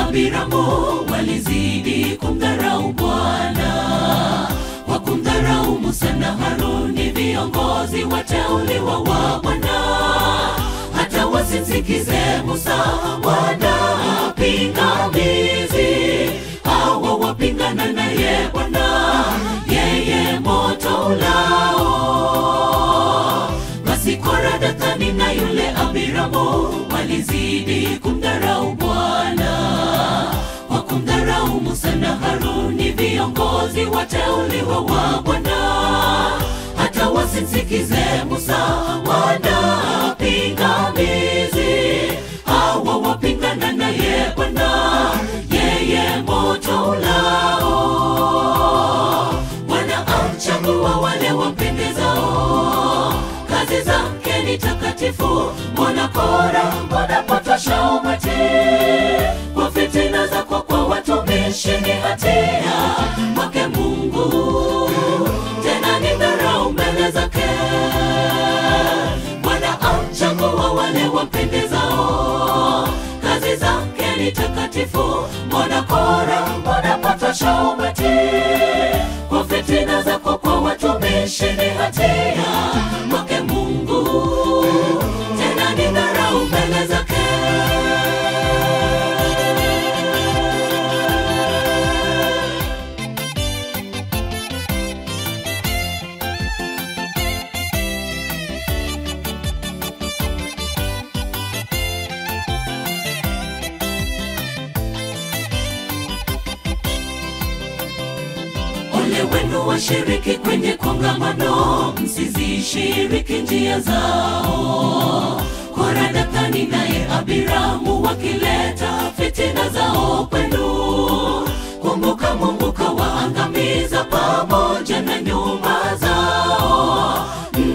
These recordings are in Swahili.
Abiramu walizidi kumdharau Bwana. Kwa kumdharau Musa na Haruni, viongozi wateuliwa wa Bwana, hata wasimsikize Musa wanapingamizi. Hawa wapingana naye Bwana, yeye moto ulao. Basi Kora, Dathani na yule Abiramu walizidi kumdharau Bwana. Kwa kumdharau Musa na Haruni, viongozi wateuliwa wa Bwana, hata wasimsikize Musa wanapingamizi. Hawa wapingana naye Bwana, yeye moto ulao. Bwana amchagua wale wampendezao, kazi zake ni takatifu. Mbona Kora, mbona potosha umati? Kwa fitina zako kwa watumishi ni hatia kwake Mungu, tena ni dharau mbele zake. Bwana amchagua wale wampendezao, kazi zake ni takatifu. Mbona Kora, mbona potosha umati? Kwa fitina zako kwa watumishi ni hatia kwake Mungu, tena ni dharau mbele zake. Ole wenu washiriki kwenye kongamano, msizishiriki njia zao. Kora, Dathani naye Abiramu wakileta fitina zao kwenu, kumbuka Mungu kawaangamiza pamoja na nyumba zao.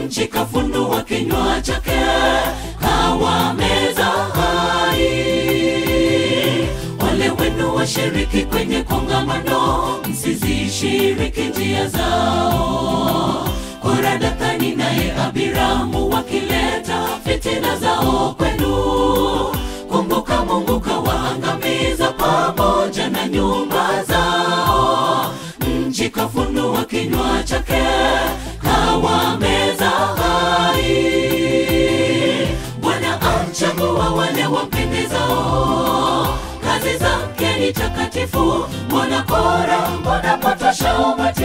Nchi kafunua kinywa chake, kawameza hai. Ole wenu washiriki kwenye kongamano, msizishiriki njia zao. Kora, Dathani naye Abiramu wakileta fitina zao kwenu, kumbuka Mungu kawaangamiza pamoja na nyumba zao. Nchi kafunua kinywa chake, kawameza hai. Bwana amchagua wale wampendezao, kazi zake ni takatifu. Mbona Kora, mbona potosha umati?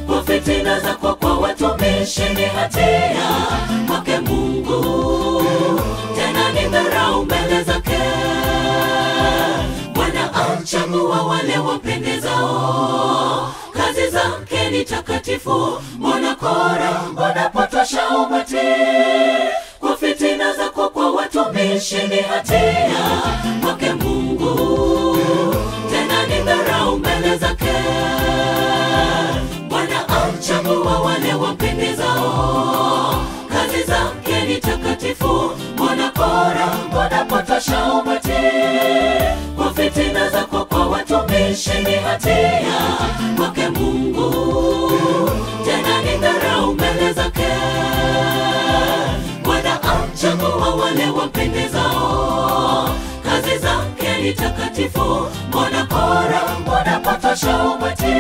Kwa fitina zako kwa watumishi ni hatia kwake Mungu, tena ni dharau mbele zake. Bwana amchagua wale wampendezao, kazi zake ni takatifu. Mbona Kora, mbona potosha umati? Kwa fitina zako kwa watumishi ni hatia kwake Mungu, tena ni dharau mbele zake. Bwana amchagua wale wampendezao, kazi zake ni takatifu. Mbona Kora, mbona potosha umati? Kwa fitina zako kwa watumishi ni hatia kwake Mungu, tena ni dharau mbele zake. Bwana amchagua wale wampendezao, kazi zake ni takatifu. Mbona Kora, mbona potosha umati?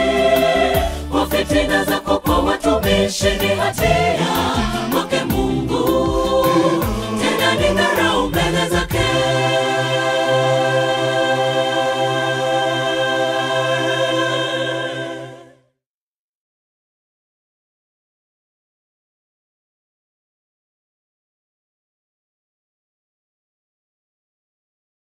Kwa fitina zako kwa watumishi ni hatia